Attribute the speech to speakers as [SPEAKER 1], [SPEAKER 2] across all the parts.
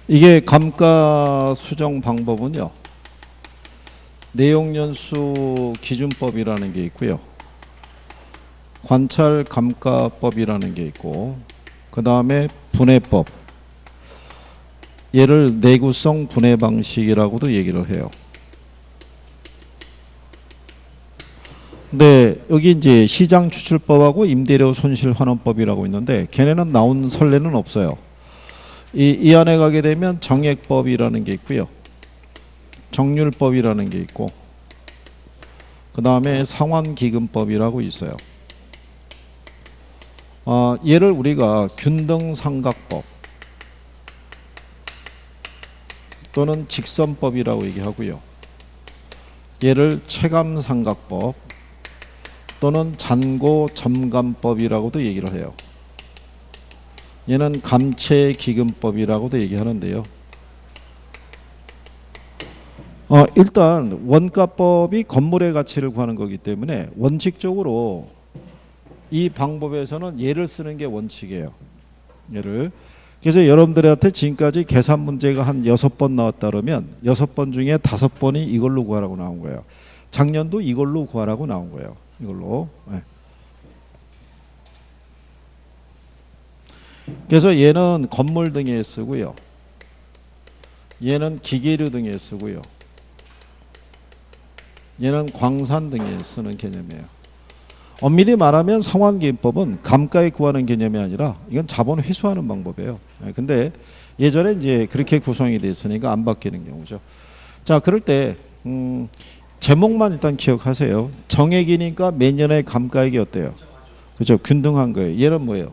[SPEAKER 1] 이게 감가 수정 방법은요, 내용연수 기준법이라는 게 있고요, 관찰 감가법이라는 게 있고, 그 다음에 분해법, 얘를 내구성 분해 방식이라고도 얘기를 해요. 근데 여기 이제 시장 추출법하고 임대료 손실 환원법이라고 있는데 걔네는 나온 선례는 없어요. 이 안에 가게 되면 정액법이라는 게 있고요, 정률법이라는 게 있고, 그 다음에 상환기금법이라고 있어요. 얘를 우리가 균등상각법 또는 직선법이라고 얘기하고요, 얘를 체감상각법 또는 잔고점감법이라고도 얘기를 해요. 얘는 감채기금법이라고도 얘기하는데요. 일단 원가법이 건물의 가치를 구하는 거기 때문에 원칙적으로 이 방법에서는 얘를 쓰는 게 원칙이에요. 얘를. 그래서 여러분들한테 지금까지 계산 문제가 한 6번 나왔다 그러면 6번 중에 5번이 이걸로 구하라고 나온 거예요. 작년도 이걸로 구하라고 나온 거예요. 이걸로. 네. 그래서 얘는 건물 등에 쓰고요, 얘는 기계류 등에 쓰고요, 얘는 광산 등에 쓰는 개념이에요. 엄밀히 말하면 상환기금법은 감가에 구하는 개념이 아니라 이건 자본 회수하는 방법이에요. 근데 예전에 이제 그렇게 구성이 돼 있으니까 안 바뀌는 경우죠. 자, 그럴 때 제목만 일단 기억하세요. 정액이니까 매년의 감가액이 어때요? 그죠? 균등한 거예요. 얘는 뭐예요?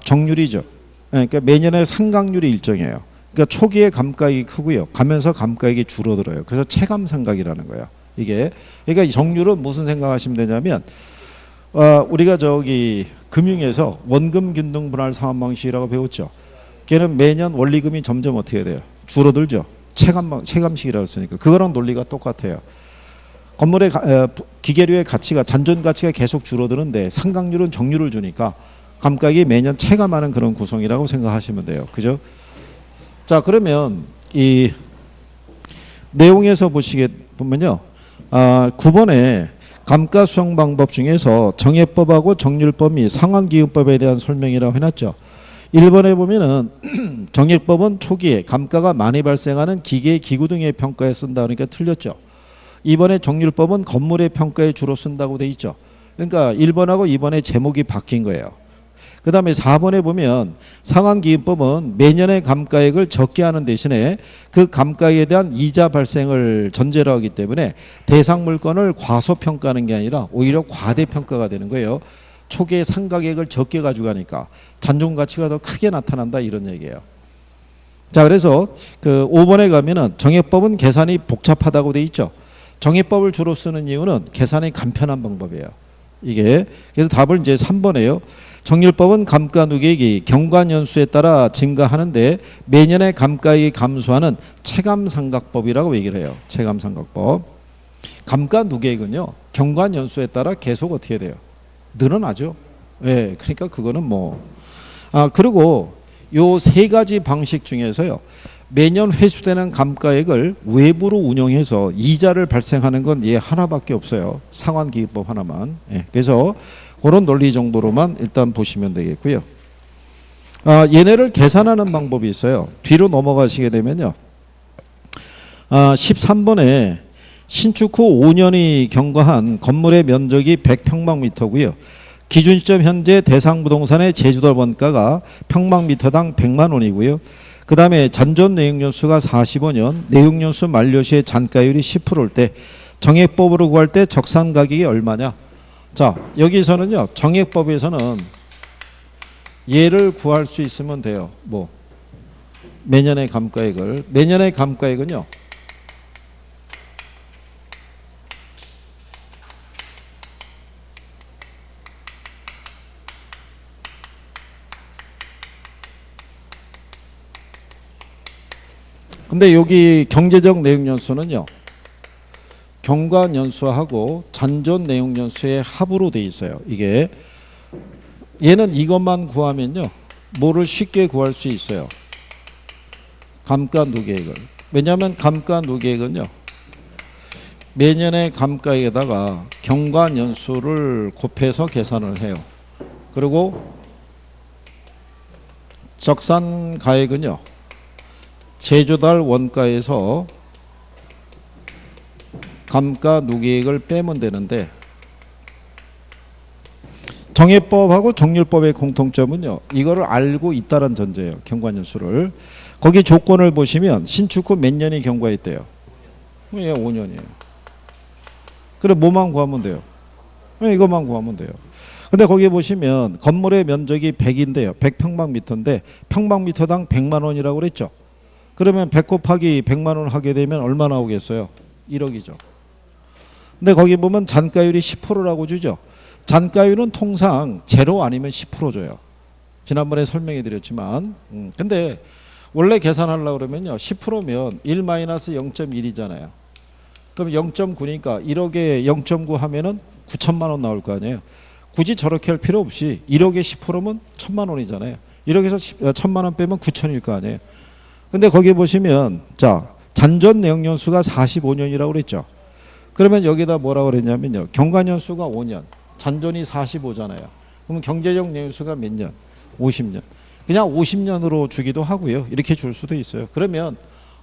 [SPEAKER 1] 정률이죠. 그러니까 매년의 상각률이 일정해요. 그러니까 초기에 감가액이 크고요, 가면서 감가액이 줄어들어요. 그래서 체감상각이라는 거예요. 이게. 그러니까 이 정률은 무슨 생각하시면 되냐면 우리가 저기 금융에서 원금 균등 분할 상환 방식이라고 배웠죠. 걔는 매년 원리금이 점점 어떻게 돼요? 줄어들죠. 체감식이라고 했으니까 그거랑 논리가 똑같아요. 건물의 기계류의 가치가, 잔존 가치가 계속 줄어드는데 상각률은 정률을 주니까 감가액이 매년 체감하는 그런 구성이라고 생각하시면 돼요. 그죠? 자, 그러면 이 내용에서 보면요, 9번에 감가 수정 방법 중에서 정액법하고 정률법 및 상환기금법에 대한 설명이라고 해놨죠. 1번에 보면은 정액법은 초기에 감가가 많이 발생하는 기계, 기구 등의 평가에 쓴다. 그러니까 틀렸죠. 2번에 정률법은 건물의 평가에 주로 쓴다고 돼 있죠. 그러니까 1번하고 2번의 제목이 바뀐 거예요. 그 다음에 4번에 보면 상환기금법은 매년의 감가액을 적게 하는 대신에 그 감가액에 대한 이자 발생을 전제로 하기 때문에 대상 물건을 과소평가하는 게 아니라 오히려 과대평가가 되는 거예요. 초기에 상각액을 적게 가져가니까 잔존 가치가 더 크게 나타난다, 이런 얘기예요. 자, 그래서 그 5번에 가면은 정액법은 계산이 복잡하다고 돼 있죠. 정액법을 주로 쓰는 이유는 계산이 간편한 방법이에요. 이게. 그래서 답을 이제 3번에요. 정률법은 감가 누계액이 경과년수에 따라 증가하는데 매년의 감가액이 감소하는 체감상각법이라고 얘기를 해요. 체감상각법. 감가 누계액은요, 경과년수에 따라 계속 어떻게 돼요? 늘어나죠. 예, 그러니까 그거는 뭐. 그리고 요 3가지 방식 중에서요, 매년 회수되는 감가액을 외부로 운영해서 이자를 발생하는 건 얘 하나밖에 없어요. 상환기금법 하나만. 예, 그래서 그런 논리 정도로만 일단 보시면 되겠고요. 얘네를 계산하는 방법이 있어요. 뒤로 넘어가시게 되면요, 13번에 신축 후 5년이 경과한 건물의 면적이 100평방미터고요. 기준 시점 현재 대상 부동산의 제주도 원가가 평방미터당 100만 원이고요. 그 다음에 잔존 내역연수가 45년, 내역연수 만료 시에 잔가율이 10%일 때 정액법으로 구할 때 적산 가격이 얼마냐? 자, 여기서는요, 정액법에서는 얘를 구할 수 있으면 돼요. 뭐 매년의 감가액을. 매년의 감가액은요, 근데 여기 경제적 내역연수는요, 경과연수하고 잔존 내역연수의 합으로 돼 있어요. 이게. 얘는 이것만 구하면요, 뭐를 쉽게 구할 수 있어요? 감가누계액을. 왜냐하면 감가누계액은요, 매년의 감가에다가 경과년수를 곱해서 계산을 해요. 그리고 적산가액은요, 제조달 원가에서 감가누계액을 빼면 되는데, 정해법하고 정률법의 공통점은요, 이거를 알고 있다는 전제예요. 경과년수를. 거기 조건을 보시면 신축 후 몇 년이 경과했대요? 예, 5년이에요. 그래, 뭐만 구하면 돼요? 예, 이것만 구하면 돼요. 근데 거기 보시면 건물의 면적이 100인데요. 100평방미터인데 평방미터당 100만 원이라고 그랬죠. 그러면 100 곱하기 100만 원 하게 되면 얼마 나오겠어요? 1억이죠. 근데 거기 보면 잔가율이 10%라고 주죠. 잔가율은 통상 제로 아니면 10% 줘요. 지난번에 설명해 드렸지만. 근데 원래 계산하려고 그러면요, 10%면 1-0.1이잖아요. 그럼 0.9니까 1억에 0.9 하면은 9천만 원 나올 거 아니에요. 굳이 저렇게 할 필요 없이 1억에 10%면 1천만 원이잖아요. 1억에서 1천만 원 빼면 9천일 거 아니에요. 근데 거기 보시면, 자, 잔존 내역년수가 45년이라고 그랬죠. 그러면 여기다 뭐라고 그랬냐면요, 경과년수가 5년, 잔존이 45잖아요. 그럼 경제적 내역수가 몇 년? 50년. 그냥 50년으로 주기도 하고요. 이렇게 줄 수도 있어요. 그러면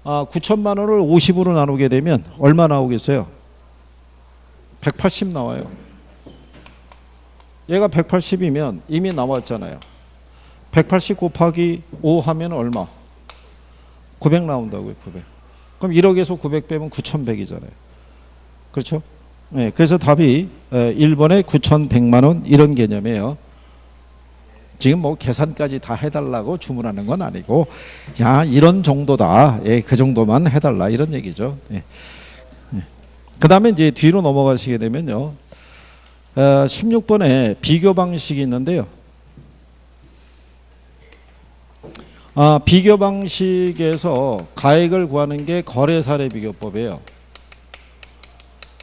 [SPEAKER 1] 9천만 원을 50으로 나누게 되면 얼마 나오겠어요? 180 나와요. 얘가 180이면 이미 나왔잖아요. 180 곱하기 5 하면 얼마? 900 나온다고요. 900. 그럼 1억에서 900 빼면 9,100이잖아요. 그렇죠? 네, 그래서 답이 1번에 9,100만 원 이런 개념이에요. 지금 뭐 계산까지 다 해달라고 주문하는 건 아니고, 야, 이런 정도다. 예, 그 정도만 해달라 이런 얘기죠. 예. 예. 그 다음에 이제 뒤로 넘어가시게 되면요, 16번에 비교 방식이 있는데요. 비교 방식에서 가액을 구하는 게 거래사례 비교법이에요.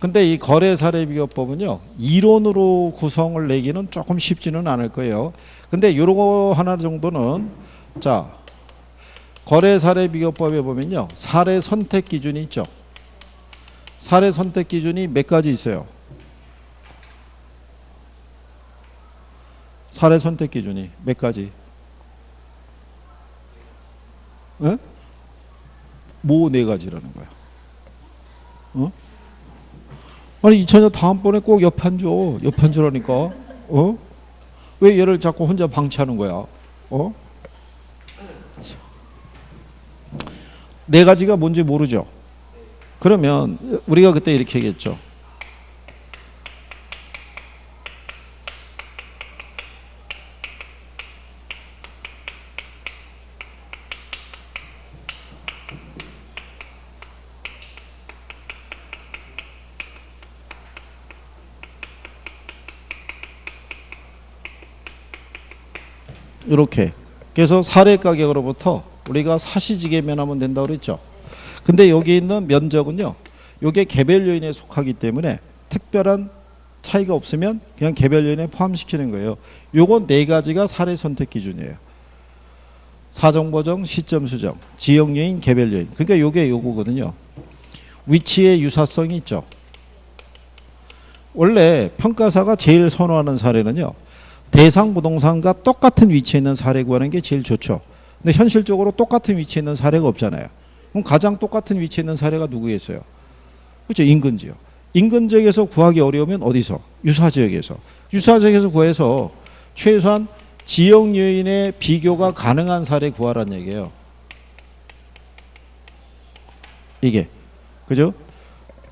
[SPEAKER 1] 근데 이 거래사례 비교법은요, 이론으로 구성을 내기는 조금 쉽지는 않을 거예요. 근데 요거 하나 정도는, 자, 거래사례 비교법에 보면요, 사례 선택 기준이 있죠. 사례 선택 기준이 몇 가지 있어요? 사례 선택 기준이 몇 가지? 예? 뭐 네 가지라는 거야? 어? 아니, 이천여 다음번에 꼭 옆판 줘. 옆판 주라니까. 어? 왜 얘를 자꾸 혼자 방치하는 거야? 어? 네 가지가 뭔지 모르죠. 그러면 우리가 그때 이렇게 얘기했죠. 이렇게. 그래서 사례 가격으로부터 우리가 사시지계면하면 된다고 그랬죠. 근데 여기 있는 면적은요, 이게 개별 요인에 속하기 때문에 특별한 차이가 없으면 그냥 개별 요인에 포함시키는 거예요. 요거 네 가지가 사례 선택 기준이에요. 사정 보정, 시점 수정, 지역 요인, 개별 요인. 그러니까 요게 요거거든요. 위치의 유사성이 있죠. 원래 평가사가 제일 선호하는 사례는요, 대상 부동산과 똑같은 위치에 있는 사례 구하는 게 제일 좋죠. 근데 현실적으로 똑같은 위치에 있는 사례가 없잖아요. 그럼 가장 똑같은 위치에 있는 사례가 누구겠어요? 그렇죠. 인근 지역. 인근 지역에서 구하기 어려우면 어디서? 유사 지역에서. 유사 지역에서 구해서 최소한 지역 요인의 비교가 가능한 사례 구하라는 얘기예요. 이게. 그죠?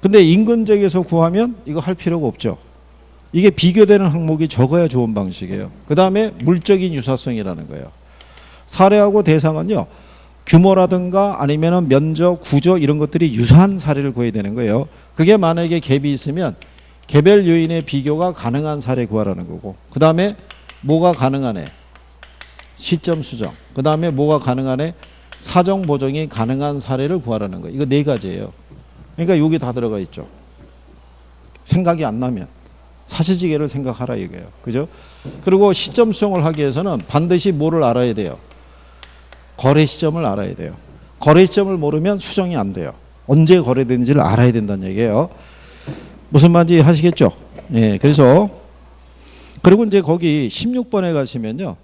[SPEAKER 1] 근데 인근 지역에서 구하면 이거 할 필요가 없죠. 이게 비교되는 항목이 적어야 좋은 방식이에요. 그 다음에 물적인 유사성이라는 거예요. 사례하고 대상은요, 규모라든가 아니면 면적, 구조 이런 것들이 유사한 사례를 구해야 되는 거예요. 그게 만약에 갭이 있으면 개별 요인의 비교가 가능한 사례 구하라는 거고, 그 다음에 뭐가 가능하네? 시점 수정. 그 다음에 뭐가 가능하네? 사정 보정이 가능한 사례를 구하라는 거예요. 이거 네 가지예요. 그러니까 여기 다 들어가 있죠. 생각이 안 나면 사시지계를 생각하라 이거예요. 그죠? 그리고 시점 수정을 하기 위해서는 반드시 뭐를 알아야 돼요? 거래 시점을 알아야 돼요. 거래 시점을 모르면 수정이 안 돼요. 언제 거래되는지를 알아야 된다는 얘기예요. 무슨 말인지 하시겠죠? 예, 그래서 그리고 이제 거기 16번에 가시면요.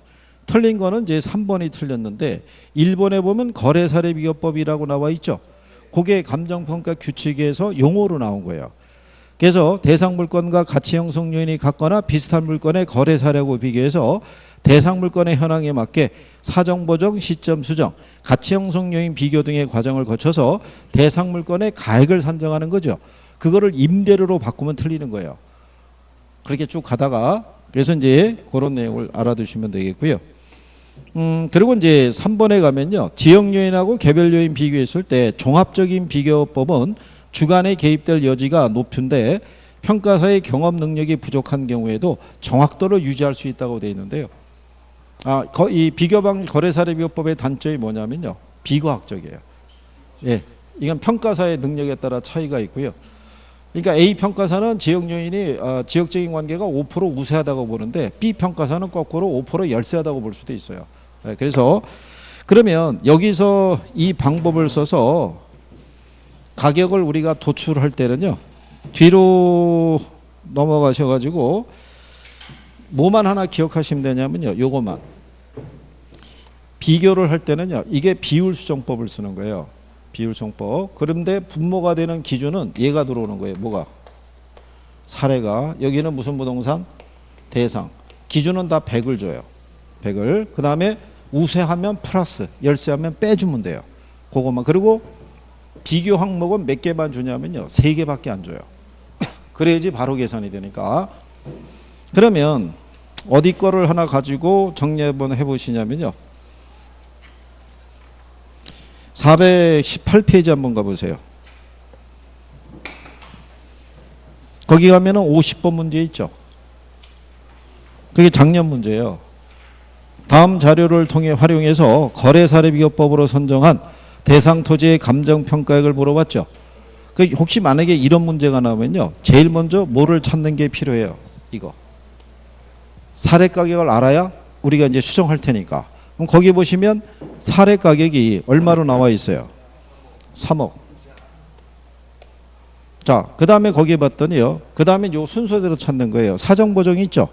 [SPEAKER 1] 틀린 거는 이제 3번이 틀렸는데 1번에 보면 거래사례비교법이라고 나와 있죠. 그게 감정평가 규칙에서 용어로 나온 거예요. 그래서 대상 물건과 가치 형성 요인이 같거나 비슷한 물건의 거래 사례하고 비교해서 대상 물건의 현황에 맞게 사정 보정, 시점 수정, 가치 형성 요인 비교 등의 과정을 거쳐서 대상 물건의 가액을 산정하는 거죠. 그거를 임대료로 바꾸면 틀리는 거예요. 그렇게 쭉 가다가 그래서 이제 그런 내용을 알아두시면 되겠고요. 그리고 이제 3번에 가면요. 지역 요인하고 개별 요인 비교했을 때 종합적인 비교법은 주관에 개입될 여지가 높은데 평가사의 경험 능력이 부족한 경우에도 정확도를 유지할 수 있다고 되어 있는데요. 이 비교방 거래사례비교법의 단점이 뭐냐면요. 비과학적이에요. 예, 이건 평가사의 능력에 따라 차이가 있고요. 그러니까 A 평가사는 지역 요인이 지역적인 관계가 5% 우세하다고 보는데 B 평가사는 거꾸로 5% 열세하다고 볼 수도 있어요. 예, 그래서 그러면 여기서 이 방법을 써서 가격을 우리가 도출할 때는요. 뒤로 넘어가셔가지고 뭐만 하나 기억하시면 되냐면요. 요거만. 비교를 할 때는요. 이게 비율수정법을 쓰는 거예요. 비율수정법. 그런데 분모가 되는 기준은 얘가 들어오는 거예요. 뭐가? 사례가. 여기는 무슨 부동산? 대상. 기준은 다 100을 줘요. 100을. 그 다음에 우세하면 플러스, 열세하면 빼주면 돼요. 그것만. 그리고 비교 항목은 몇 개만 주냐면요. 3개밖에 안 줘요. 그래야지 바로 계산이 되니까. 그러면 어디 거를 하나 가지고 정리 한번 해보시냐면요. 418페이지 한번 가보세요. 거기 가면은 50번 문제 있죠. 그게 작년 문제예요. 다음 자료를 통해 활용해서 거래사례비교법으로 선정한 대상 토지의 감정평가액을 물어봤죠. 혹시 만약에 이런 문제가 나오면요. 제일 먼저 뭐를 찾는 게 필요해요. 이거. 사례 가격을 알아야 우리가 이제 수정할 테니까. 그럼 거기 보시면 사례 가격이 얼마로 나와 있어요. 3억. 자, 그 다음에 거기에 봤더니요. 그 다음에 요 순서대로 찾는 거예요. 사정보정이 있죠.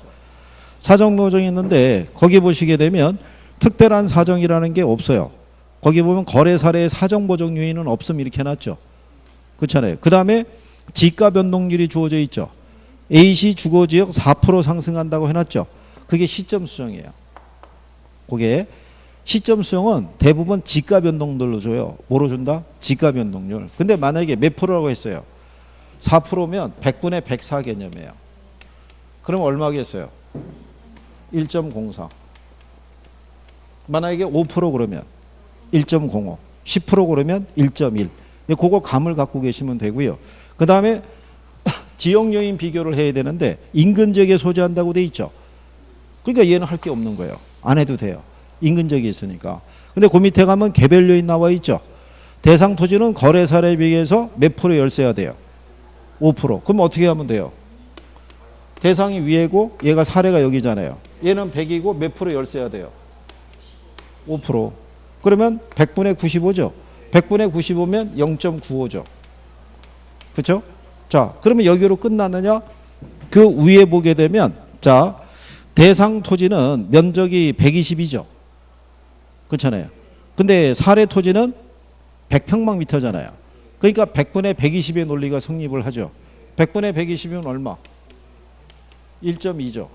[SPEAKER 1] 사정보정이 있는데 거기 보시게 되면 특별한 사정이라는 게 없어요. 거기 보면 거래 사례의 사정보정 요인은 없음 이렇게 해놨죠. 그렇잖아요. 그 다음에 지가 변동률이 주어져 있죠. A시 주거지역 4% 상승한다고 해놨죠. 그게 시점 수정이에요. 그게 시점 수정은 대부분 지가 변동률로 줘요. 뭐로 준다? 지가 변동률. 근데 만약에 몇 프로라고 했어요? 4%면 100분의 104 개념이에요. 그럼 얼마겠어요? 1.04. 만약에 5% 그러면 1.05, 10% 그러면 1.1. 그거 감을 갖고 계시면 되고요. 그 다음에 지역 요인 비교를 해야 되는데 인근 지역에 소재한다고 돼 있죠. 그러니까 얘는 할 게 없는 거예요. 안 해도 돼요. 인근 지역이 있으니까. 근데 그 밑에 가면 개별 요인 나와 있죠. 대상 토지는 거래 사례에 비해서 몇 프로 열세야 돼요? 5%. 그럼 어떻게 하면 돼요? 대상이 위에고 얘가 사례가 여기잖아요. 얘는 100이고 몇 프로 열세야 돼요? 5%. 그러면 100분의 95죠. 100분의 95면 0.95죠. 그렇죠? 자, 그러면 여기로 끝났느냐? 그 위에 보게 되면 자, 대상 토지는 면적이 120이죠. 그렇잖아요. 근데 사례 토지는 100평방미터잖아요. 그러니까 100분의 120의 논리가 성립을 하죠. 100분의 120이면 얼마? 1.2죠.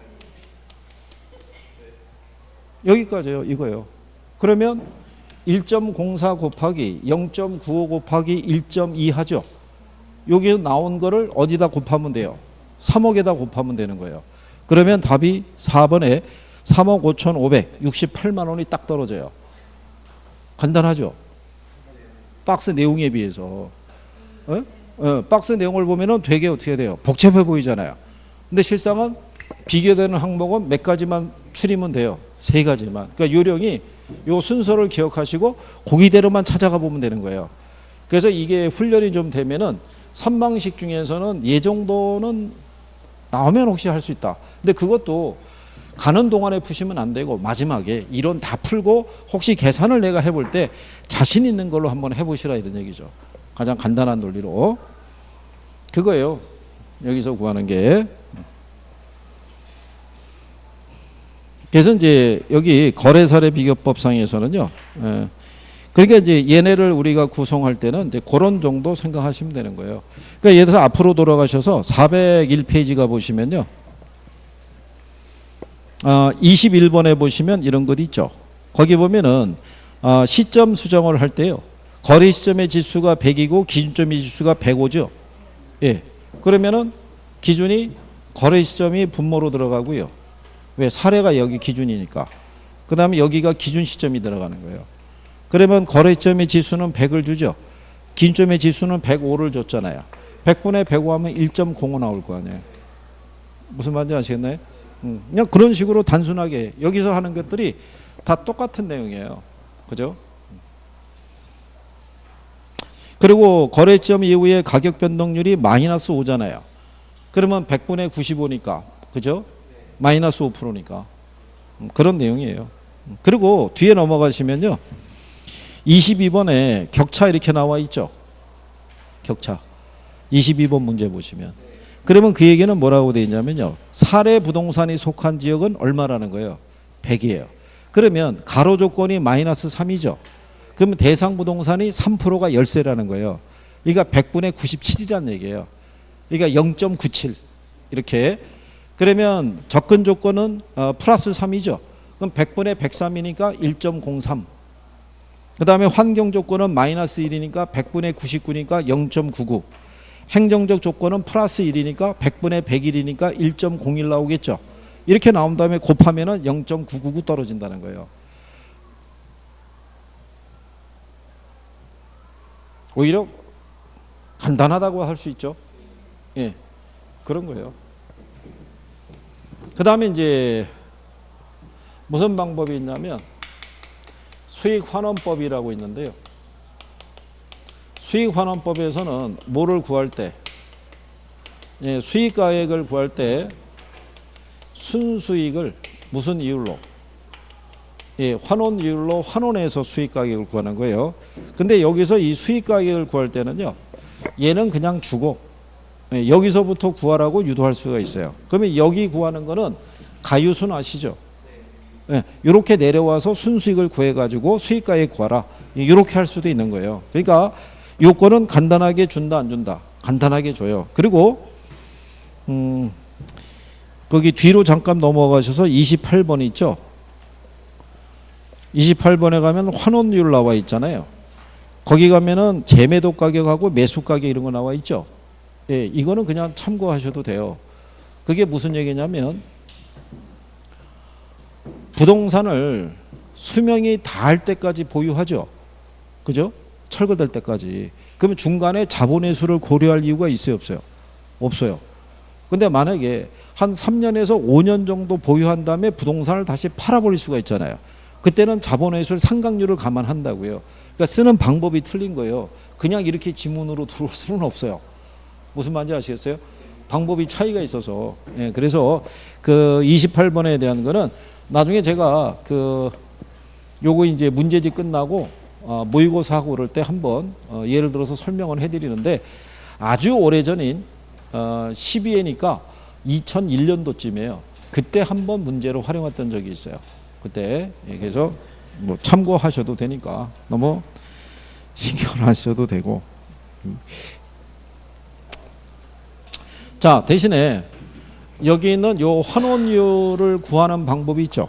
[SPEAKER 1] 여기까지요. 이거요. 그러면 1.04 곱하기 0.95 곱하기 1.2 하죠. 여기서 나온 거를 어디다 곱하면 돼요? 3억에다 곱하면 되는 거예요. 그러면 답이 4번에 3억 5,568만 원이 딱 떨어져요. 간단하죠? 박스 내용에 비해서. 박스 내용을 보면은 되게 어떻게 돼요? 복잡해 보이잖아요. 근데 실상은 비교되는 항목은 몇 가지만 추리면 돼요. 3가지만. 그러니까 요령이 요 순서를 기억하시고 거기대로만 찾아가 보면 되는 거예요. 그래서 이게 훈련이 좀 되면은 3방식 중에서는 이 정도는 나오면 혹시 할 수 있다. 근데 그것도 가는 동안에 푸시면 안 되고 마지막에 이론 다 풀고 혹시 계산을 내가 해볼 때 자신 있는 걸로 한번 해보시라 이런 얘기죠. 가장 간단한 논리로. 그거예요. 여기서 구하는 게. 그래서 이제 여기 거래사례 비교법상에서는요. 그러니까 이제 얘네를 우리가 구성할 때는 이제 그런 정도 생각하시면 되는 거예요. 그러니까 예를 들어서 앞으로 돌아가셔서 401페이지가 보시면요. 21번에 보시면 이런 것 있죠. 거기 보면은 시점 수정을 할 때요. 거래 시점의 지수가 100이고 기준점의 지수가 105죠. 예. 그러면은 기준이 거래 시점이 분모로 들어가고요. 왜? 사례가 여기 기준이니까. 그 다음에 여기가 기준 시점이 들어가는 거예요. 그러면 거래 시점의 지수는 100을 주죠. 기준점의 지수는 105를 줬잖아요. 100분의 105 하면 1.05 나올 거 아니에요. 무슨 말인지 아시겠나요? 그냥 그런 식으로 단순하게 여기서 하는 것들이 다 똑같은 내용이에요. 그죠? 그리고 거래점 이후에 가격 변동률이 마이너스 5잖아요. 그러면 100분의 95니까 그죠? 마이너스 5%니까 그런 내용이에요. 그리고 뒤에 넘어가시면요. 22번에 격차 이렇게 나와 있죠. 격차. 22번 문제 보시면. 그러면 그 얘기는 뭐라고 되어 있냐면요. 사례 부동산이 속한 지역은 얼마라는 거예요? 100이에요. 그러면 가로 조건이 마이너스 3이죠. 그러면 대상 부동산이 3%가 열세라는 거예요. 그러니까 100분의 97이라는 얘기예요. 그러니까 0.97 이렇게. 그러면 접근 조건은 플러스 3이죠. 그럼 100분의 103이니까 1.03. 그 다음에 환경 조건은 마이너스 1이니까 100분의 99니까 0.99. 행정적 조건은 플러스 1이니까 100분의 101이니까 1.01 나오겠죠. 이렇게 나온 다음에 곱하면 0.999 떨어진다는 거예요. 오히려 간단하다고 할 수 있죠. 예, 그런 거예요. 그 다음에 이제 무슨 방법이 있냐면 수익환원법이라고 있는데요. 수익환원법에서는 뭐를 구할 때, 예, 수익가액을 구할 때 순수익을 무슨 이율로? 예, 환원이율로 환원해서 수익가격을 구하는 거예요. 근데 여기서 이 수익가격을 구할 때는요. 얘는 그냥 주고 예, 여기서부터 구하라고 유도할 수가 있어요. 그러면 여기 구하는 거는 가유순 아시죠? 예, 이렇게 내려와서 순수익을 구해가지고 수익가액 구하라. 이렇게 할 수도 있는 거예요. 그러니까 요건은 간단하게 준다 안 준다? 간단하게 줘요. 그리고 거기 뒤로 잠깐 넘어가셔서 28번 있죠? 28번에 가면 환원율 나와 있잖아요. 거기 가면은 재매도 가격하고 매수 가격 이런 거 나와 있죠. 예, 이거는 그냥 참고하셔도 돼요. 그게 무슨 얘기냐면 부동산을 수명이 다할 때까지 보유하죠. 그죠? 철거될 때까지. 그러면 중간에 자본의 수를 고려할 이유가 있어요, 없어요? 없어요. 근데 만약에 한 3년에서 5년 정도 보유한 다음에 부동산을 다시 팔아버릴 수가 있잖아요. 그때는 자본회수를 상각률을 감안한다고요. 그러니까 쓰는 방법이 틀린 거예요. 그냥 이렇게 지문으로 들어올 수는 없어요. 무슨 말인지 아시겠어요? 방법이 차이가 있어서. 예, 그래서 그 28번에 대한 거는 나중에 제가 그 요거 이제 문제집 끝나고 모의고사 하고 그럴 때 한번 예를 들어서 설명을 해드리는데 아주 오래전인 12회니까 2001년도쯤이에요. 그때 한번 문제로 활용했던 적이 있어요. 그때. 예, 그래서 뭐 참고하셔도 되니까 너무 신경 안 쓰셔도 되고. 자, 대신에 여기 있는 요 환원율을 구하는 방법이 있죠.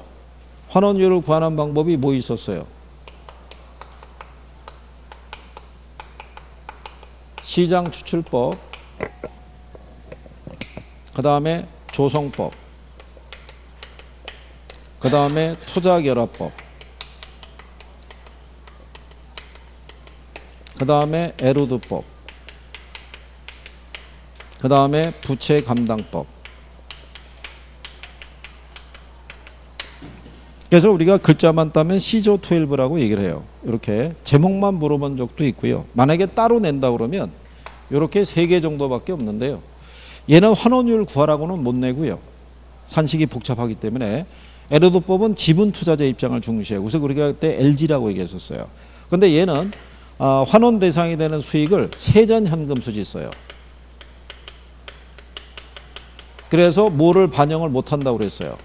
[SPEAKER 1] 환원율을 구하는 방법이 뭐 있었어요? 시장 추출법, 그 다음에 조성법, 그 다음에 투자결합법, 그 다음에 에루드법, 그 다음에 부채감당법. 그래서 우리가 글자만 따면 시조12라고 얘기를 해요. 이렇게 제목만 물어본 적도 있고요. 만약에 따로 낸다 그러면 이렇게 3개 정도밖에 없는데요. 얘는 환원율 구하라고는 못 내고요. 산식이 복잡하기 때문에 에르도법은 지분 투자자 입장을 중시해요. 그래서 우리가 그때 LG라고 얘기했었어요. 그런데 얘는 환원 대상이 되는 수익을 세전 현금 수지 써요. 그래서 뭐를 반영을 못한다고 그랬어요.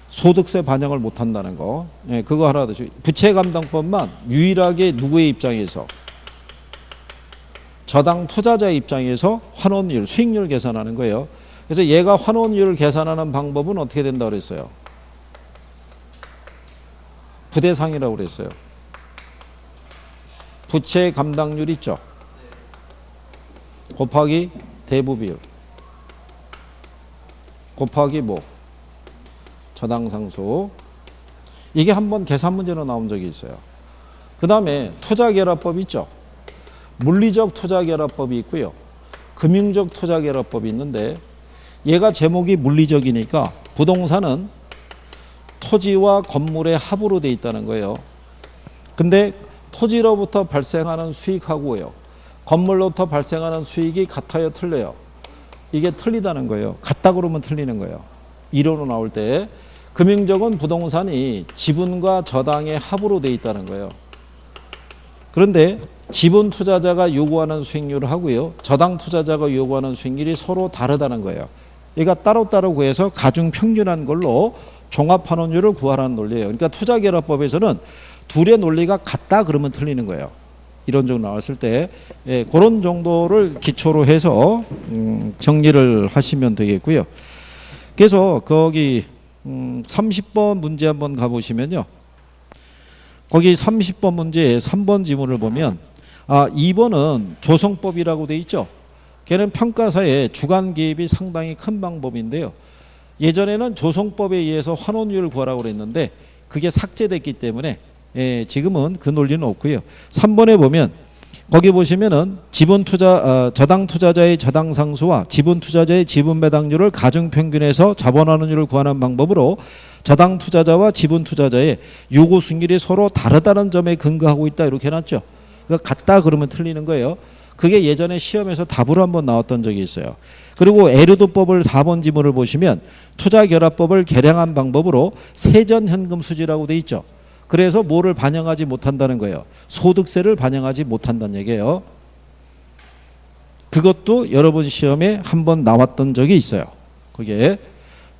[SPEAKER 1] 소득세 반영을 못한다는 거. 예, 그거 하나 더. 부채감당법만 유일하게 누구의 입장에서? 저당 투자자의 입장에서 환원율, 수익률 계산하는 거예요. 그래서 얘가 환원율을 계산하는 방법은 어떻게 된다고 그랬어요? 부대상이라고 그랬어요. 부채 감당률 있죠? 곱하기 대부 비율. 곱하기 뭐? 저당상수. 이게 한번 계산 문제로 나온 적이 있어요. 그 다음에 투자결합법 있죠? 물리적 투자결합법이 있고요. 금융적 투자결합법이 있는데 얘가 제목이 물리적이니까 부동산은 토지와 건물의 합으로 돼 있다는 거예요. 근데 토지로부터 발생하는 수익하고요. 건물로부터 발생하는 수익이 같아요, 틀려요? 이게 틀리다는 거예요. 같다 그러면 틀리는 거예요. 이론으로 나올 때 금융적은 부동산이 지분과 저당의 합으로 돼 있다는 거예요. 그런데 지분 투자자가 요구하는 수익률을 하고요. 저당 투자자가 요구하는 수익률이 서로 다르다는 거예요. 얘가 따로따로 구해서 가중 평균한 걸로 종합환원율을 구하라는 논리예요. 그러니까 투자결합법에서는 둘의 논리가 같다 그러면 틀리는 거예요. 이론적으로 나왔을 때 그런 정도를 기초로 해서 정리를 하시면 되겠고요. 그래서 거기 30번 문제 한번 가보시면요. 거기 30번 문제에 3번 지문을 보면 2번은 조성법이라고 돼 있죠. 걔는 평가사의 주관 개입이 상당히 큰 방법인데요. 예전에는 조성법에 의해서 환원율을 구하라고 그랬는데 그게 삭제됐기 때문에 지금은 그 논리는 없고요. 3번에 보면 거기 보시면은 저당 투자자의 저당 상수와 지분 투자자의 지분 배당률을 가중 평균해서 자본환원율을 구하는 방법으로 저당 투자자와 지분 투자자의 요구 수익률이 서로 다르다는 점에 근거하고 있다 이렇게 해놨죠. 그러니까 같다 그러면 틀리는 거예요. 그게 예전에 시험에서 답으로 한번 나왔던 적이 있어요. 그리고 에르도법을 4번 지문을 보시면 투자결합법을 개량한 방법으로 세전현금 수지라고 돼 있죠. 그래서 뭐를 반영하지 못한다는 거예요. 소득세를 반영하지 못한다는 얘기예요. 그것도 여러분 시험에 한번 나왔던 적이 있어요. 그게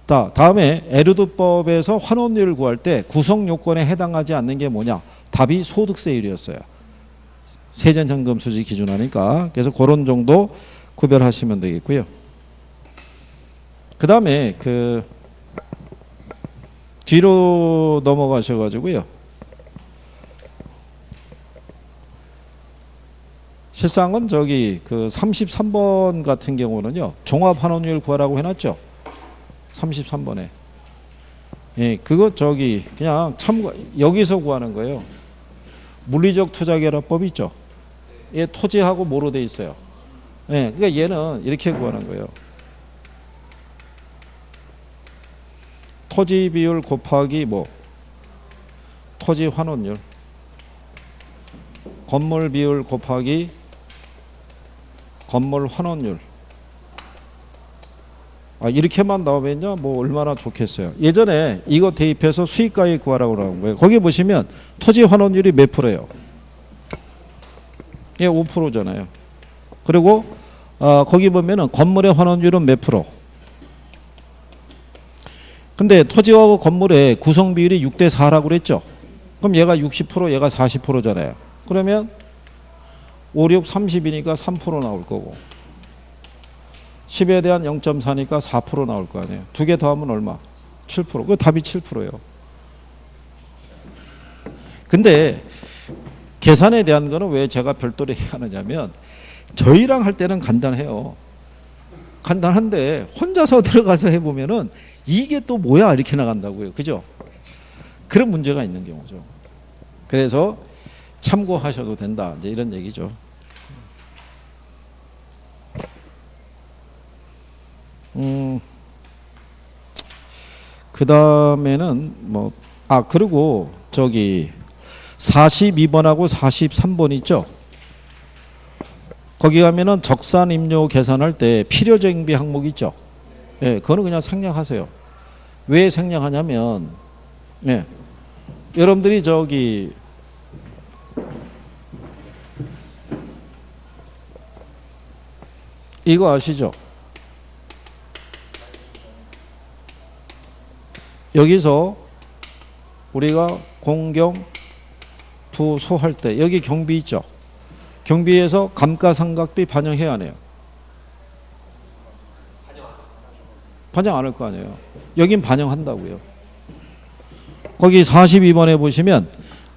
[SPEAKER 1] 다음에 에르도법에서 환원율을 구할 때 구성 요건에 해당하지 않는 게 뭐냐? 답이 소득세율이었어요. 세전현금 수지 기준하니까. 그래서 그런 정도 구별하시면 되겠고요. 그 다음에 뒤로 넘어가셔가지고요. 실상은 저기 33번 같은 경우는요. 종합환원율 구하라고 해놨죠. 33번에. 예, 그거 그냥 참고 여기서 구하는 거예요. 물리적 투자결합법 있죠. 얘 토지하고 뭐로 돼 있어요. 예, 그러니까 얘는 이렇게 구하는 거예요. 토지 비율 곱하기 뭐 토지 환원율, 건물 비율 곱하기 건물 환원율. 이렇게만 나오면요, 뭐 얼마나 좋겠어요. 예전에 이거 대입해서 수익가액 구하라고 나온 거예요. 거기 보시면 토지 환원율이 몇 프로예요? 예, 5%잖아요. 그리고 거기 보면은 건물의 환원율은 몇 프로? 근데 토지와 건물의 구성 비율이 6대 4라고 그랬죠. 그럼 얘가 60%, 얘가 40%잖아요. 그러면 5, 6, 30이니까 3% 나올 거고 10에 대한 0.4니까 4% 나올 거 아니에요. 두 개 더하면 얼마? 7%. 그 답이 7%예요. 근데 계산에 대한 거는 왜 제가 별도로 얘기하느냐면 저희랑 할 때는 간단해요. 간단한데 혼자서 들어가서 해보면은 이게 또 뭐야 이렇게 나간다고요. 그죠? 그런 문제가 있는 경우죠. 그래서 참고하셔도 된다. 이제 이런 얘기죠. 그 다음에는 그리고 42번하고 43번 있죠. 거기 가면은 적산임료 계산할 때 필요정비 항목 있죠. 예, 그거는 그냥 생략하세요. 왜 생략하냐면, 예, 여러분들이 저기 이거 아시죠? 여기서 우리가 공경 부소할 때 여기 경비 있죠? 경비에서 감가상각비 반영해야 하네요. 반영 안 할 거 아니에요. 여긴 반영한다고요. 거기 42번에 보시면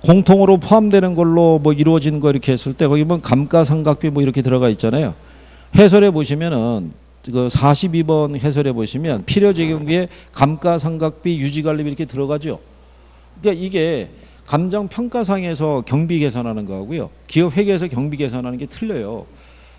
[SPEAKER 1] 공통으로 포함되는 걸로 뭐 이루어진 거 이렇게 했을 때 거기 보면 감가상각비 뭐 이렇게 들어가 있잖아요. 해설에 보시면은 그 42번 해설에 보시면 필요적용비에 감가상각비 유지관리비 이렇게 들어가죠. 그러니까 이게 감정평가상에서 경비 계산하는 거하고요. 기업회계에서 경비 계산하는 게 틀려요.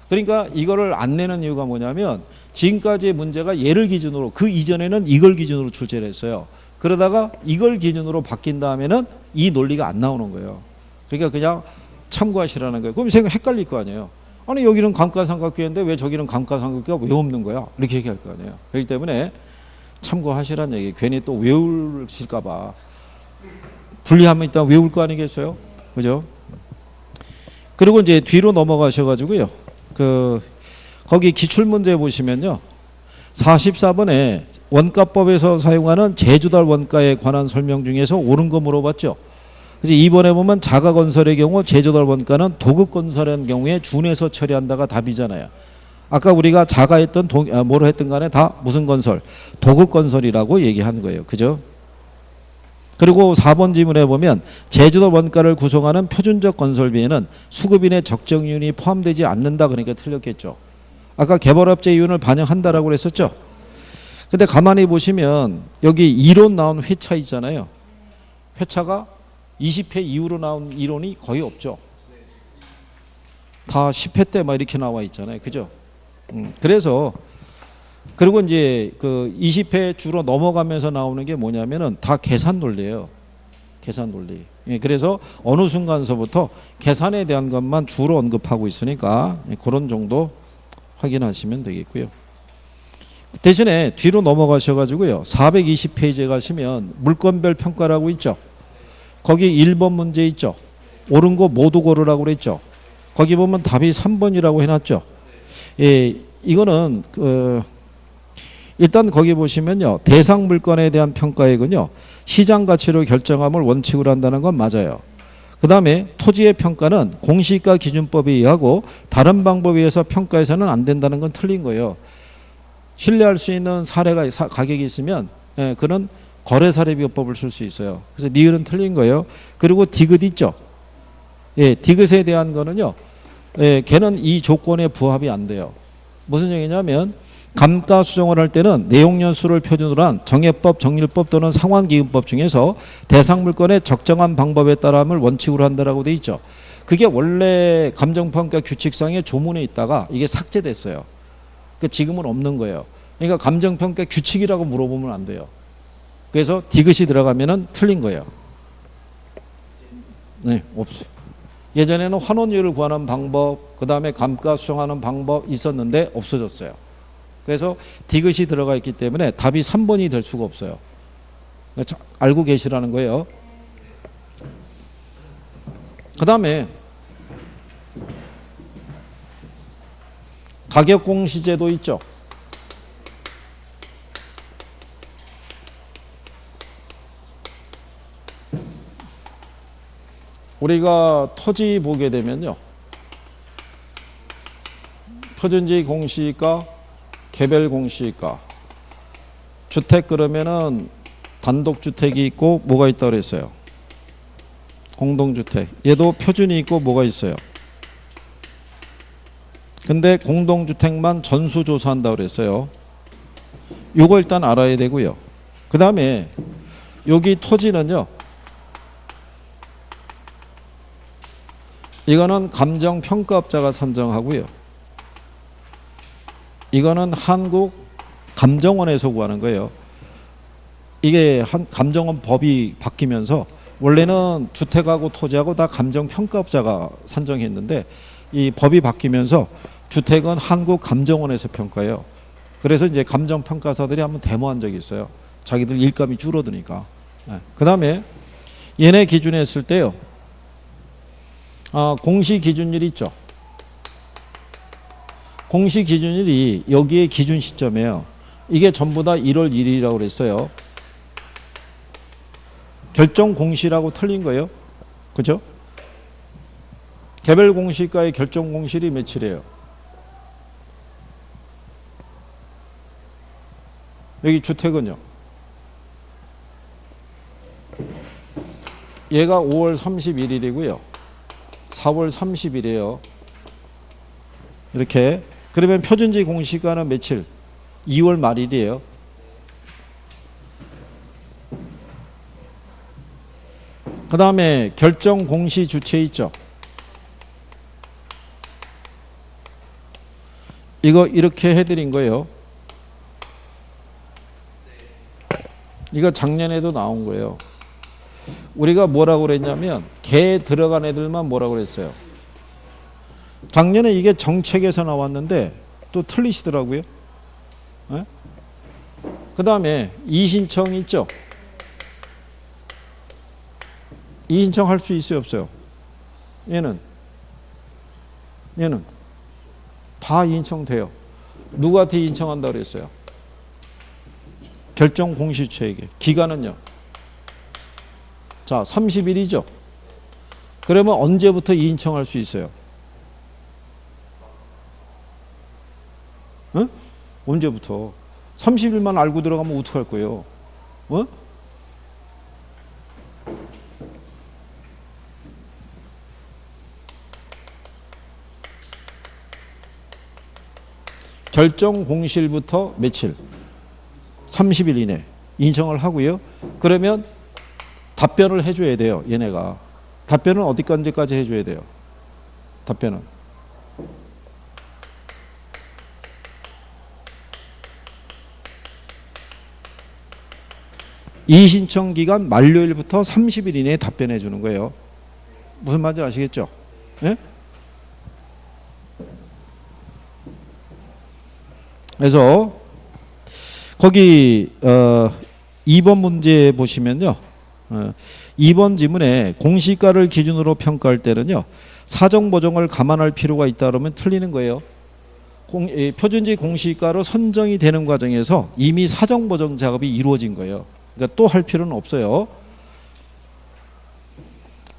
[SPEAKER 1] 그러니까 이거를 안 내는 이유가 뭐냐면 지금까지의 문제가 얘를 기준으로 그 이전에는 이걸 기준으로 출제를 했어요. 그러다가 이걸 기준으로 바뀐 다음에는 이 논리가 안 나오는 거예요. 그러니까 그냥 참고하시라는 거예요. 그럼 생각 헷갈릴 거 아니에요. 아니 여기는 감가상각비인데 왜 저기는 감가상각비가 왜 없는 거야? 이렇게 얘기할 거 아니에요. 그렇기 때문에 참고하시라는 얘기. 괜히 또 외우실까 봐. 분리하면 일단 외울 거 아니겠어요? 그죠? 그리고 이제 뒤로 넘어가셔가지고요. 거기 기출문제 보시면요. 44번에 원가법에서 사용하는 제조달 원가에 관한 설명 중에서 옳은 거 물어봤죠. 그래서 2번에 보면 자가건설의 경우 제조달 원가는 도급건설의 경우에 준해서 처리한다가 답이잖아요. 아까 우리가 자가했던 뭐로 했던 간에 다 무슨 건설? 도급건설이라고 얘기한 거예요. 그죠? 그리고 4번 지문에 보면 제조달 원가를 구성하는 표준적 건설비에는 수급인의 적정이윤이 포함되지 않는다. 그러니까 틀렸겠죠. 아까 개발업체 이윤을 반영한다라고 그랬었죠. 근데 가만히 보시면 여기 이론 나온 회차 있잖아요. 회차가 20회 이후로 나온 이론이 거의 없죠. 다 10회 때 막 이렇게 나와 있잖아요. 그죠? 그래서 그리고 이제 그 20회 주로 넘어가면서 나오는 게 뭐냐면은 다 계산 논리예요. 계산 논리. 예, 그래서 어느 순간서부터 계산에 대한 것만 주로 언급하고 있으니까 그런 정도 확인하시면 되겠고요. 대신에 뒤로 넘어가셔가지고요. 420페이지에 가시면 물건별 평가라고 있죠. 거기 1번 문제 있죠. 옳은 거 모두 고르라고 그랬죠. 거기 보면 답이 3번이라고 해놨죠. 예, 이거는 일단 거기 보시면요. 대상 물건에 대한 평가액은요. 시장 가치로 결정함을 원칙으로 한다는 건 맞아요. 그 다음에 토지의 평가는 공시가 기준법에 의하고 다른 방법에 의해서 평가해서는 안 된다는 건 틀린 거예요. 신뢰할 수 있는 가격이 있으면 그런 거래사례비법을 쓸 수 있어요. 그래서 니을은 틀린 거예요. 그리고 디귿 있죠. 예, 디귿에 대한 거는요. 예, 걔는 이 조건에 부합이 안 돼요. 무슨 얘기냐면 감가 수정을 할 때는 내용연수를 표준으로 한 정해법, 정률법 또는 상환기금법 중에서 대상 물건의 적정한 방법에 따름을 원칙으로 한다라고 돼 있죠. 그게 원래 감정평가 규칙상의 조문에 있다가 이게 삭제됐어요. 그 지금은 없는 거예요. 그러니까 감정평가 규칙이라고 물어보면 안 돼요. 그래서 디귿이 들어가면은 틀린 거예요. 네, 없어요. 예전에는 환원율을 구하는 방법, 그 다음에 감가 수정하는 방법 있었는데 없어졌어요. 그래서 디귿이 들어가 있기 때문에 답이 3번이 될 수가 없어요. 알고 계시라는 거예요. 그 다음에 가격공시제도 있죠. 우리가 토지 보게 되면요. 표준지 공시가, 개별 공시가, 주택 그러면은 단독주택이 있고 뭐가 있다고 그랬어요? 공동주택. 얘도 표준이 있고 뭐가 있어요? 근데 공동주택만 전수조사한다고 그랬어요. 요거 일단 알아야 되고요. 그 다음에 여기 토지는요. 이거는 감정평가업자가 선정하고요. 이거는 한국감정원에서 구하는 거예요. 이게 감정원 법이 바뀌면서 원래는 주택하고 토지하고 다 감정평가업자가 산정했는데 이 법이 바뀌면서 주택은 한국감정원에서 평가해요. 그래서 이제 감정평가사들이 한번 데모한 적이 있어요. 자기들 일감이 줄어드니까. 그 다음에 얘네 기준했을 때요. 공시기준율이 있죠. 공시기준율이 여기에 기준 시점이에요. 이게 전부 다 1월 1일이라고 그랬어요. 결정 공시라고 틀린 거예요. 그죠? 개별 공시가의 결정 공시일이 며칠이에요? 여기 주택은요. 얘가 5월 31일이고요. 4월 30일이에요. 이렇게. 그러면 표준지 공시가는 며칠? 2월 말일이에요. 그 다음에 결정 공시 주체 있죠. 이거 이렇게 해드린 거예요. 이거 작년에도 나온 거예요. 우리가 뭐라고 그랬냐면 개 들어간 애들만 뭐라고 그랬어요. 작년에 이게 정책에서 나왔는데 또 틀리시더라고요. 그 다음에 이신청 있죠. 이신청 할 수 있어요 없어요? 얘는 다 이신청 돼요. 누구한테 이신청한다고 그랬어요? 결정 공시주체에게. 기간은요. 자, 30일이죠. 그러면 언제부터 이인청할 수 있어요? 응? 언제부터? 30일만 알고 들어가면 어떡할 거예요? 어? 결정 공시일부터 며칠? 30일 이내 인청을 하고요. 그러면 답변을 해줘야 돼요. 얘네가. 답변은 어디까지 해줘야 돼요? 답변은. 이신청 기간 만료일부터 30일 이내에 답변해 주는 거예요. 무슨 말인지 아시겠죠? 예? 그래서 거기 2번 문제 보시면요. 2번 지문에 공시가를 기준으로 평가할 때는요. 사정보정을 감안할 필요가 있다 그러면 틀리는 거예요. 표준지 공시가로 선정이 되는 과정에서 이미 사정보정 작업이 이루어진 거예요. 그러니까 또 할 필요는 없어요.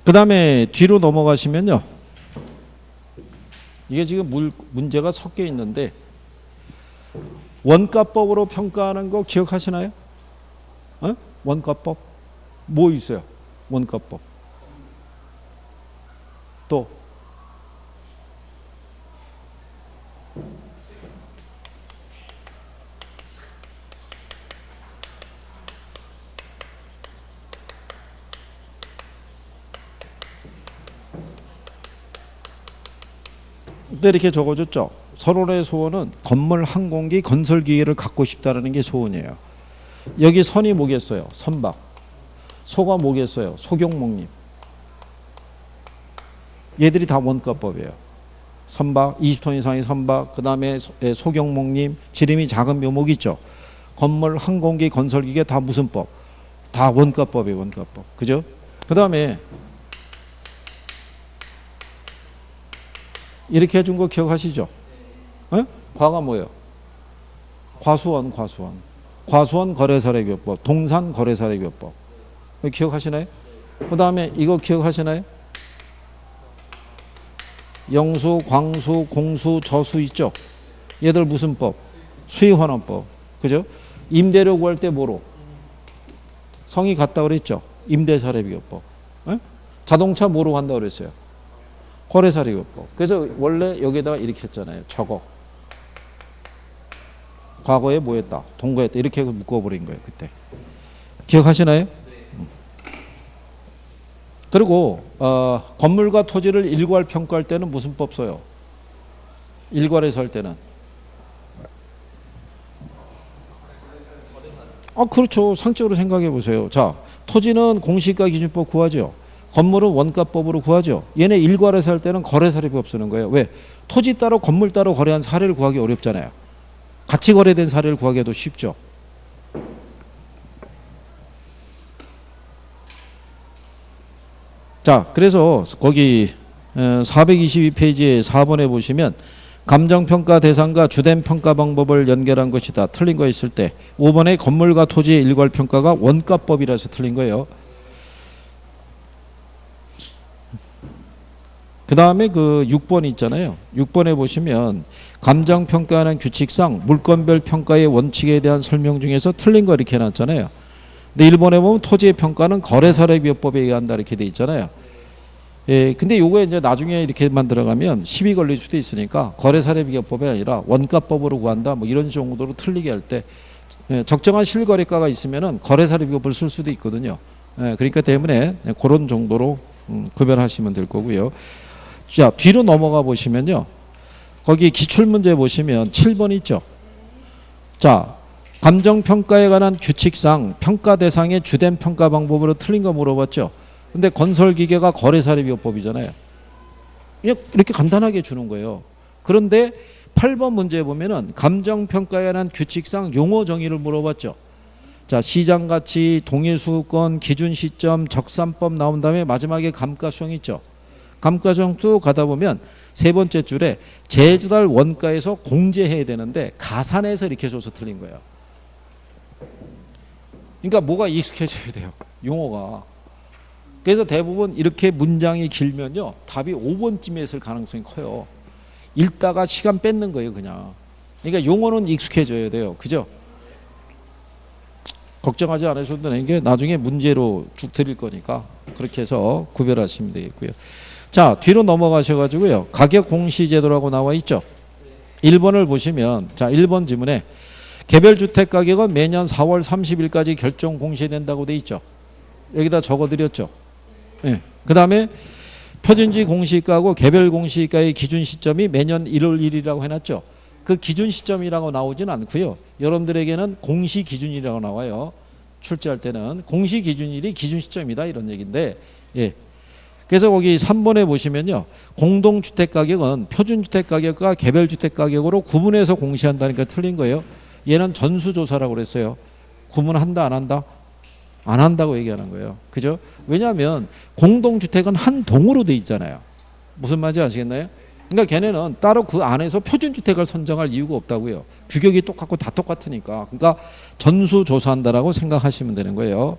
[SPEAKER 1] 그 다음에 뒤로 넘어가시면요. 이게 지금 문제가 섞여 있는데 원가법으로 평가하는 거 기억하시나요? 원가법? 뭐 있어요? 원가법. 또 이렇게 적어줬죠. 서론의 소원은 건물 항공기 건설 기계를 갖고 싶다는 게 소원이에요. 여기 선이 뭐겠어요? 선박. 소가 뭐겠어요? 소경목님. 얘들이 다 원가법이에요. 선박, 20톤 이상의 선박, 그 다음에 소경목님, 지름이 작은 묘목 있죠. 건물 항공기 건설 기계 다 무슨 법? 다 원가법이에요. 원가법. 그죠? 그 다음에 이렇게 해준 거 기억하시죠? 과가 뭐예요? 과수원. 과수원 거래사례교법, 동산 거래사례교법. 기억하시나요? 그 다음에 이거 기억하시나요? 영수, 광수, 공수, 저수 있죠? 얘들 무슨 법? 수의환원법. 그죠? 임대료 구할 때 뭐로? 성이 같다 그랬죠? 임대사례비교법. 자동차 뭐로 간다 그랬어요? 거래사례교법. 그래서 원래 여기다가 이렇게 했잖아요. 저거. 과거에 뭐 했다? 동거했다. 이렇게 묶어버린 거예요. 그때. 기억하시나요? 그리고 건물과 토지를 일괄 평가할 때는 무슨 법 써요? 일괄해서 할 때는. 그렇죠. 상적으로 생각해 보세요. 자, 토지는 공시가 기준법 구하죠. 건물은 원가법으로 구하죠. 얘네 일괄해서 할 때는 거래사례법 쓰는 거예요. 왜? 토지 따로 건물 따로 거래한 사례를 구하기 어렵잖아요. 같이 거래된 사례를 구하기도 쉽죠. 자, 그래서 거기 422페이지에 4번에 보시면 감정평가 대상과 주된 평가 방법을 연결한 것이다. 틀린 거 있을 때 5번에 건물과 토지의 일괄평가가 원가법이라서 틀린 거예요. 그 다음에 그 6번 있잖아요. 6번에 보시면 감정평가하는 규칙상 물건별 평가의 원칙에 대한 설명 중에서 틀린 거 이렇게 해놨잖아요. 근데 1번에 보면 토지의 평가는 거래사례비법에 의한다 이렇게 돼 있잖아요. 예, 근데 요거 이제 나중에 이렇게만 들어가면 시비 걸릴 수도 있으니까 거래사례비법이 아니라 원가법으로 구한다 뭐 이런 정도로 틀리게 할 때 적정한 실거래가가 있으면은 거래사례비법을 쓸 수도 있거든요. 예, 그러니까 때문에 그런 정도로 구별하시면 될 거고요. 자, 뒤로 넘어가 보시면요. 거기 기출문제 보시면 7번 있죠. 자, 감정평가에 관한 규칙상 평가 대상의 주된 평가 방법으로 틀린 거 물어봤죠. 근데 건설기계가 거래사례비법이잖아요. 이렇게 간단하게 주는 거예요. 그런데 8번 문제 보면은 감정평가에 관한 규칙상 용어 정의를 물어봤죠. 자, 시장가치, 동일수급권, 기준시점, 적산법 나온 다음에 마지막에 감가수정 있죠. 감가수정 쭉 가다 보면 세 번째 줄에 제주달 원가에서 공제해야 되는데 가산해서 이렇게 줘서 틀린 거예요. 그러니까 뭐가 익숙해져야 돼요. 용어가. 그래서 대부분 이렇게 문장이 길면요. 답이 5번쯤에 있을 가능성이 커요. 읽다가 시간 뺏는 거예요. 그냥. 그러니까 용어는 익숙해져야 돼요. 그죠? 걱정하지 않으셔도 되는 게 나중에 문제로 쭉 드릴 거니까 그렇게 해서 구별하시면 되겠고요. 자, 뒤로 넘어가셔가지고요. 가격 공시제도라고 나와 있죠. 1번을 보시면 자, 1번 지문에 개별주택 가격은 매년 4월 30일까지 결정 공시된다고 돼 있죠. 여기다 적어드렸죠. 예. 그 다음에 표준지 공시가하고 개별 공시가의 기준 시점이 매년 1월 1일이라고 해놨죠. 그 기준 시점이라고 나오진 않고요. 여러분들에게는 공시 기준이라고 나와요. 출제할 때는 공시 기준일이 기준 시점이다 이런 얘기인데, 예. 그래서 거기 3번에 보시면요. 공동주택 가격은 표준주택 가격과 개별주택 가격으로 구분해서 공시한다니까 틀린 거예요. 얘는 전수조사라고 그랬어요. 구분한다 안 한다? 안 한다고 얘기하는 거예요. 그죠? 왜냐하면 공동주택은 한 동으로 돼 있잖아요. 무슨 말인지 아시겠나요? 그러니까 걔네는 따로 그 안에서 표준주택을 선정할 이유가 없다고요. 규격이 똑같고 다 똑같으니까. 그러니까 전수조사한다라고 생각하시면 되는 거예요.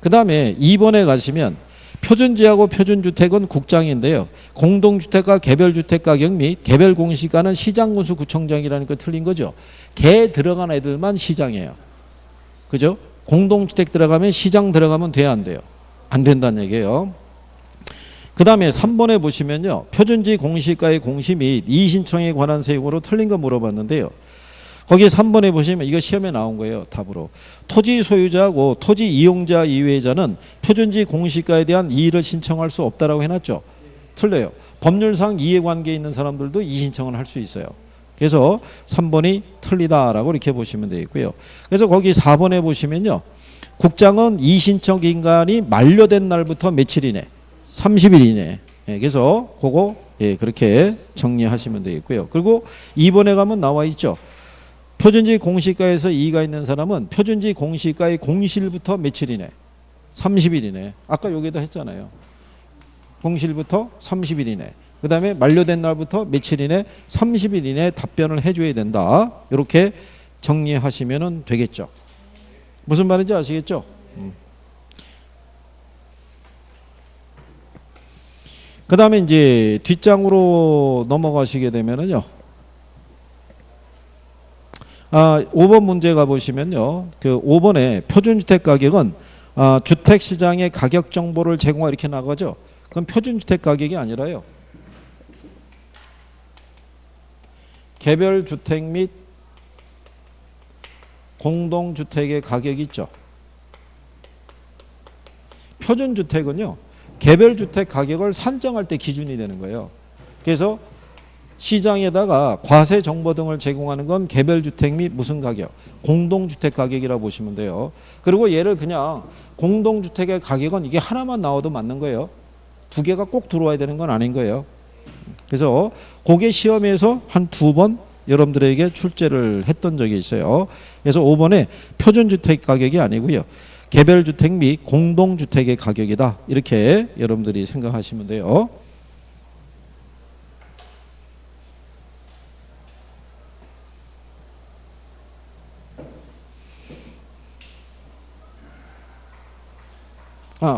[SPEAKER 1] 그 다음에 2번에 가시면 표준지하고 표준주택은 국장인데요. 공동주택과 개별주택 가격 및 개별 공시가는 시장군수 구청장이라는 거 틀린 거죠. 개 들어간 애들만 시장이에요. 그죠? 공동주택 들어가면 시장 들어가면 돼야 안 돼요? 안 된다는 얘기예요. 그 다음에 3번에 보시면요. 표준지 공시가의 공시 및 이의신청에 관한 사용으로 틀린 거 물어봤는데요. 거기 3번에 보시면 이거 시험에 나온 거예요. 답으로. 토지 소유자하고 토지 이용자 이외자는 표준지 공시가에 대한 이의를 신청할 수 없다라고 해놨죠. 틀려요. 법률상 이해관계에 있는 사람들도 이의신청을 할 수 있어요. 그래서 3번이 틀리다라고 이렇게 보시면 되겠고요. 그래서 거기 4번에 보시면요. 국장은 이의신청 기간이 만료된 날부터 며칠 이내? 30일 이내. 예, 그래서 그거 예, 그렇게 정리하시면 되겠고요. 그리고 2번에 가면 나와 있죠. 표준지 공시가에서 이의가 있는 사람은 표준지 공시가의 공시일부터 며칠 이내? 30일 이내. 아까 여기도 했잖아요. 공시일부터 30일 이내. 그 다음에 만료된 날부터 며칠 이내? 30일 이내 답변을 해줘야 된다. 이렇게 정리하시면 되겠죠. 무슨 말인지 아시겠죠? 그 다음에 이제 뒷장으로 넘어가시게 되면은요. 5번 문제 가보시면요. 그 5번에 표준주택 가격은 주택시장의 가격 정보를 제공하 이렇게 나가죠. 그럼 표준주택 가격이 아니라요. 개별주택 및 공동주택의 가격이 있죠. 표준주택은요. 개별주택 가격을 산정할 때 기준이 되는 거예요. 그래서 시장에다가 과세 정보 등을 제공하는 건 개별주택 및 무슨 가격? 공동주택 가격이라고 보시면 돼요. 그리고 얘를 그냥 공동주택의 가격은 이게 하나만 나와도 맞는 거예요. 두 개가 꼭 들어와야 되는 건 아닌 거예요. 그래서 그게 시험에서 한 2번, 여러분들에게 출제를 했던 적이 있어요. 그래서 5번에 표준주택 가격이 아니고요. 개별주택 및 공동주택의 가격이다. 이렇게 여러분들이 생각하시면 돼요.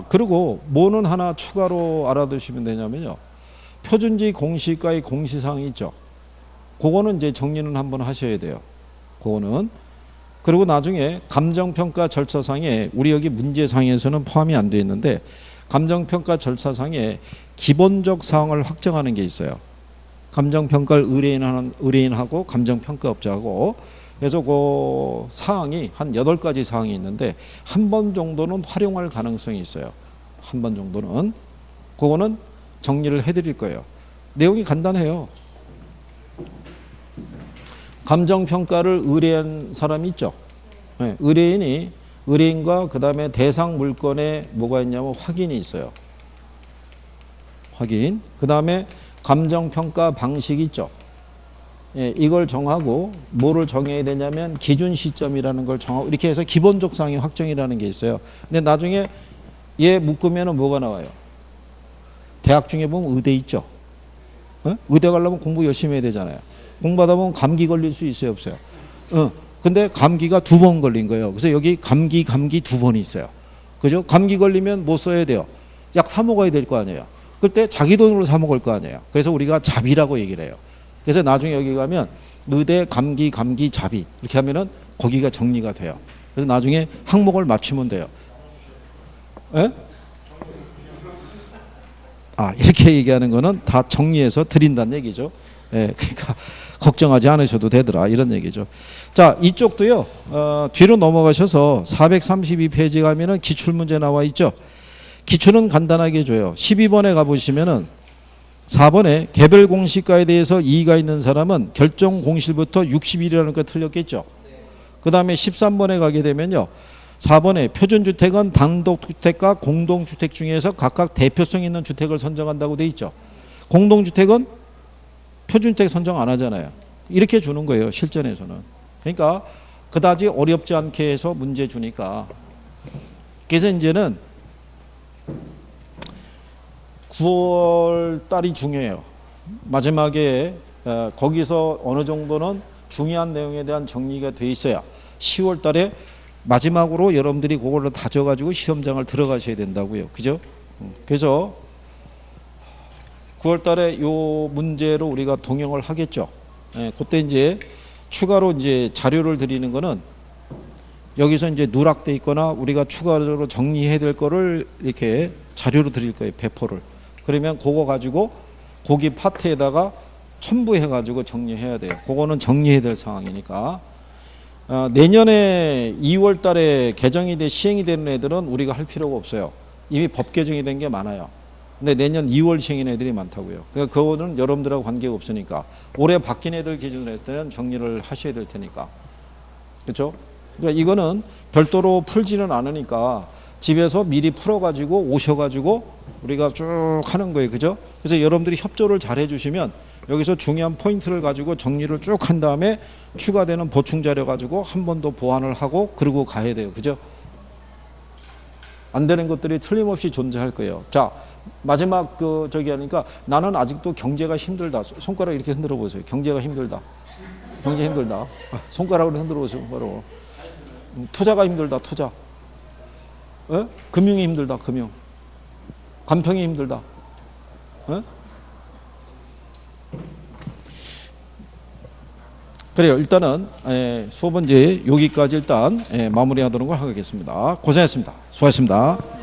[SPEAKER 1] 그리고 뭐는 하나 추가로 알아두시면 되냐면요. 표준지 공시가의 공시사항이 있죠. 그거는 이제 정리는 한번 하셔야 돼요. 그거는. 그리고 나중에 감정평가 절차상에 우리 여기 문제상에서는 포함이 안 되어 있는데 감정평가 절차상에 기본적 사항을 확정하는 게 있어요. 감정평가를 의뢰인하고 감정평가업자하고 그래서 그 사항이 한 8가지 사항이 있는데 한 번 정도는 활용할 가능성이 있어요. 한 번 정도는. 그거는 정리를 해드릴 거예요. 내용이 간단해요. 감정평가를 의뢰한 사람이 있죠. 네, 의뢰인과 그 다음에 대상 물건에 뭐가 있냐면 확인이 있어요. 확인. 그 다음에 감정평가 방식이 있죠. 예, 이걸 정하고 뭐를 정해야 되냐면 기준 시점이라는 걸 정하고 이렇게 해서 기본적 사항의 확정이라는 게 있어요. 근데 나중에 얘 묶으면 뭐가 나와요? 대학 중에 보면 의대 있죠. 의대 가려면 공부 열심히 해야 되잖아요. 공부하다 보면 감기 걸릴 수 있어요, 없어요? 근데 감기가 2번 걸린 거예요. 그래서 여기 감기 2번이 있어요. 그죠? 감기 걸리면 뭐 써야 돼요? 약 사 먹어야 될 거 아니에요. 그때 자기 돈으로 사 먹을 거 아니에요. 그래서 우리가 자비라고 얘기를 해요. 그래서 나중에 여기 가면 의대 감기 자비 이렇게 하면은 거기가 정리가 돼요. 그래서 나중에 항목을 맞추면 돼요. 에? 이렇게 얘기하는 거는 다 정리해서 드린다는 얘기죠. 예, 그러니까 걱정하지 않으셔도 되더라 이런 얘기죠. 자, 이쪽도요. 뒤로 넘어가셔서 432페이지 가면은 기출문제 나와 있죠. 기출은 간단하게 줘요. 12번에 가보시면은 4번에 개별 공시가에 대해서 이의가 있는 사람은 결정 공실부터 60일이라는 거 틀렸겠죠. 그 다음에 13번에 가게 되면요. 4번에 표준주택은 단독주택과 공동주택 중에서 각각 대표성 있는 주택을 선정한다고 돼 있죠. 공동주택은 표준주택 선정 안 하잖아요. 이렇게 주는 거예요. 실전에서는. 그러니까 그다지 어렵지 않게 해서 문제 주니까. 그래서 이제는 9월 달이 중요해요. 마지막에 거기서 어느 정도는 중요한 내용에 대한 정리가 돼 있어야 10월 달에 마지막으로 여러분들이 그걸로 다져가지고 시험장을 들어가셔야 된다고요. 그죠? 그래서 9월 달에 요 문제로 우리가 동영을 하겠죠. 그때 이제 추가로 이제 자료를 드리는 거는 여기서 이제 누락돼 있거나 우리가 추가적으로 정리해야 될 거를 이렇게 자료로 드릴 거예요. 배포를. 그러면 그거 가지고 거기 파트에다가 첨부해 가지고 정리해야 돼요. 그거는 정리해야 될 상황이니까. 내년에 2월 달에 개정이 돼 시행이 되는 애들은 우리가 할 필요가 없어요. 이미 법 개정이 된 게 많아요. 근데 내년 2월 시행인 애들이 많다고요. 그러니까 그거는 여러분들하고 관계가 없으니까 올해 바뀐 애들 기준으로 했을 때는 정리를 하셔야 될 테니까. 그렇죠? 그러니까 이거는 별도로 풀지는 않으니까 집에서 미리 풀어가지고 오셔가지고 우리가 쭉 하는 거예요. 그죠? 그래서 여러분들이 협조를 잘 해주시면 여기서 중요한 포인트를 가지고 정리를 쭉 한 다음에 추가되는 보충 자료 가지고 한 번 더 보완을 하고 그러고 가야 돼요. 그죠? 안 되는 것들이 틀림없이 존재할 거예요. 자, 마지막 저기 하니까 나는 아직도 경제가 힘들다. 손가락 이렇게 흔들어 보세요. 경제가 힘들다. 경제 힘들다. 손가락으로 흔들어 보세요. 손가락으로. 투자가 힘들다. 투자. 에? 금융이 힘들다. 금융. 간평이 힘들다. 에? 그래요. 일단은 수업 문제 여기까지 일단 마무리하도록 하겠습니다. 고생했습니다. 수고하셨습니다.